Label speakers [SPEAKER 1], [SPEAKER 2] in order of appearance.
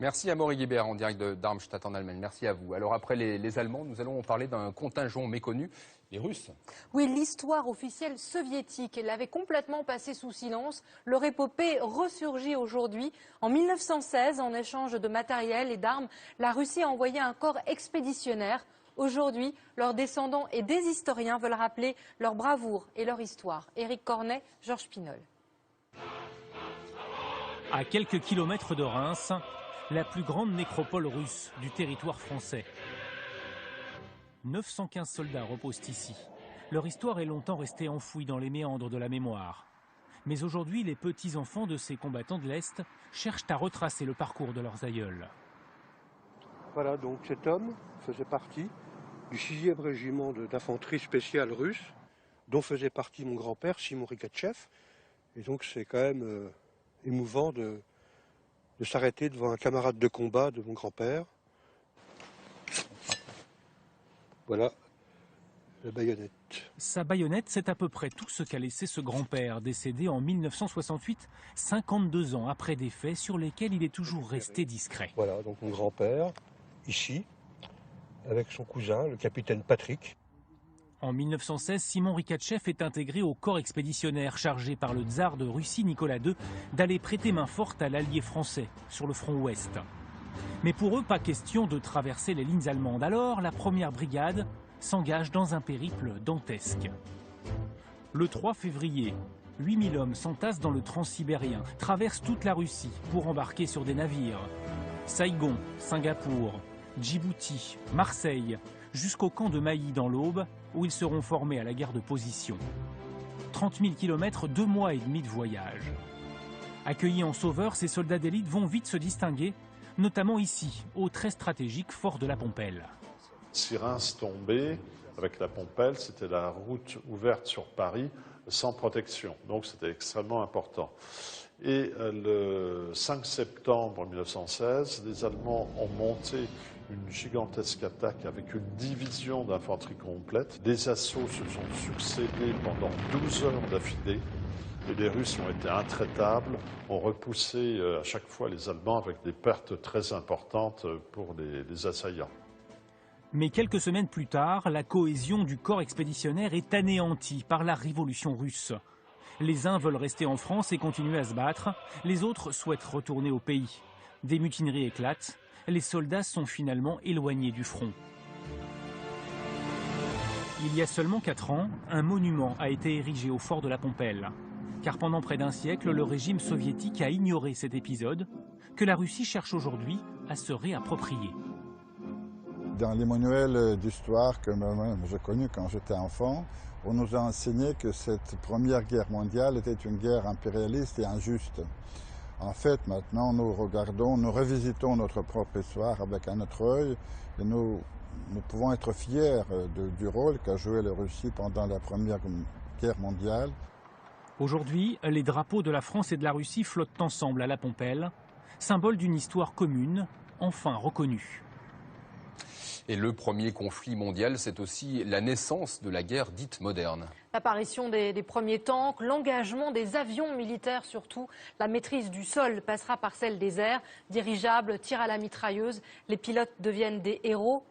[SPEAKER 1] Merci à Maury Guibert en direct de Darmstadt en Allemagne. Merci à vous. Alors après les Allemands, nous allons parler d'un contingent méconnu, les Russes.
[SPEAKER 2] Oui, l'histoire officielle soviétique l'avait complètement passé sous silence. Leur épopée ressurgit aujourd'hui. En 1916, en échange de matériel et d'armes, la Russie a envoyé un corps expéditionnaire. Aujourd'hui, leurs descendants et des historiens veulent rappeler leur bravoure et leur histoire. Éric Cornet, Georges Pinol.
[SPEAKER 3] À quelques kilomètres de Reims, la plus grande nécropole russe du territoire français. 915 soldats reposent ici. Leur histoire est longtemps restée enfouie dans les méandres de la mémoire. Mais aujourd'hui, les petits-enfants de ces combattants de l'Est cherchent à retracer le parcours de leurs aïeuls.
[SPEAKER 4] Voilà, donc cet homme faisait partie du 6e régiment d'infanterie spéciale russe, dont faisait partie mon grand-père, Simon Rikatchev. Et donc c'est quand même émouvant de s'arrêter devant un camarade de combat de mon grand-père. Voilà la baïonnette.
[SPEAKER 3] Sa baïonnette, c'est à peu près tout ce qu'a laissé ce grand-père, décédé en 1968, 52 ans après des faits sur lesquels il est toujours resté discret.
[SPEAKER 4] Voilà, donc mon grand-père, ici, avec son cousin, le capitaine Patrick.
[SPEAKER 3] En 1916, Simon Rikatchev est intégré au corps expéditionnaire chargé par le tsar de Russie Nicolas II d'aller prêter main forte à l'allié français sur le front ouest. Mais pour eux, pas question de traverser les lignes allemandes. Alors, la première brigade s'engage dans un périple dantesque. Le 3 février, 8000 hommes s'entassent dans le transsibérien, traversent toute la Russie pour embarquer sur des navires. Saigon, Singapour, Djibouti, Marseille, jusqu'au camp de Mailly dans l'Aube, où ils seront formés à la guerre de position. 30 000 kilomètres, 2 mois et demi de voyage. Accueillis en sauveurs, ces soldats d'élite vont vite se distinguer, notamment ici, au très stratégique fort de la Pompelle.
[SPEAKER 5] Si Reims tombait, avec la Pompelle, c'était la route ouverte sur Paris, sans protection. Donc c'était extrêmement important. Et le 5 septembre 1916, les Allemands ont monté une gigantesque attaque avec une division d'infanterie complète. Des assauts se sont succédés pendant 12 heures d'affilée. Et les Russes ont été intraitables, ont repoussé à chaque fois les Allemands avec des pertes très importantes pour les assaillants.
[SPEAKER 3] Mais quelques semaines plus tard, la cohésion du corps expéditionnaire est anéantie par la révolution russe. Les uns veulent rester en France et continuer à se battre, les autres souhaitent retourner au pays. Des mutineries éclatent, les soldats sont finalement éloignés du front. Il y a seulement 4 ans, un monument a été érigé au fort de la Pompelle. Car pendant près d'un siècle, le régime soviétique a ignoré cet épisode, que la Russie cherche aujourd'hui à se réapproprier.
[SPEAKER 6] Dans les manuels d'histoire que j'ai connus quand j'étais enfant, on nous a enseigné que cette première guerre mondiale était une guerre impérialiste et injuste. En fait, maintenant, nous regardons, nous revisitons notre propre histoire avec un autre œil et nous pouvons être fiers du rôle qu'a joué la Russie pendant la Première Guerre mondiale.
[SPEAKER 3] Aujourd'hui, les drapeaux de la France et de la Russie flottent ensemble à la Pompelle, symbole d'une histoire commune, enfin reconnue.
[SPEAKER 1] Et le premier conflit mondial, c'est aussi la naissance de la guerre dite moderne.
[SPEAKER 2] L'apparition des premiers tanks, l'engagement des avions militaires surtout, la maîtrise du sol passera par celle des airs, dirigeables, tirs à la mitrailleuse, les pilotes deviennent des héros.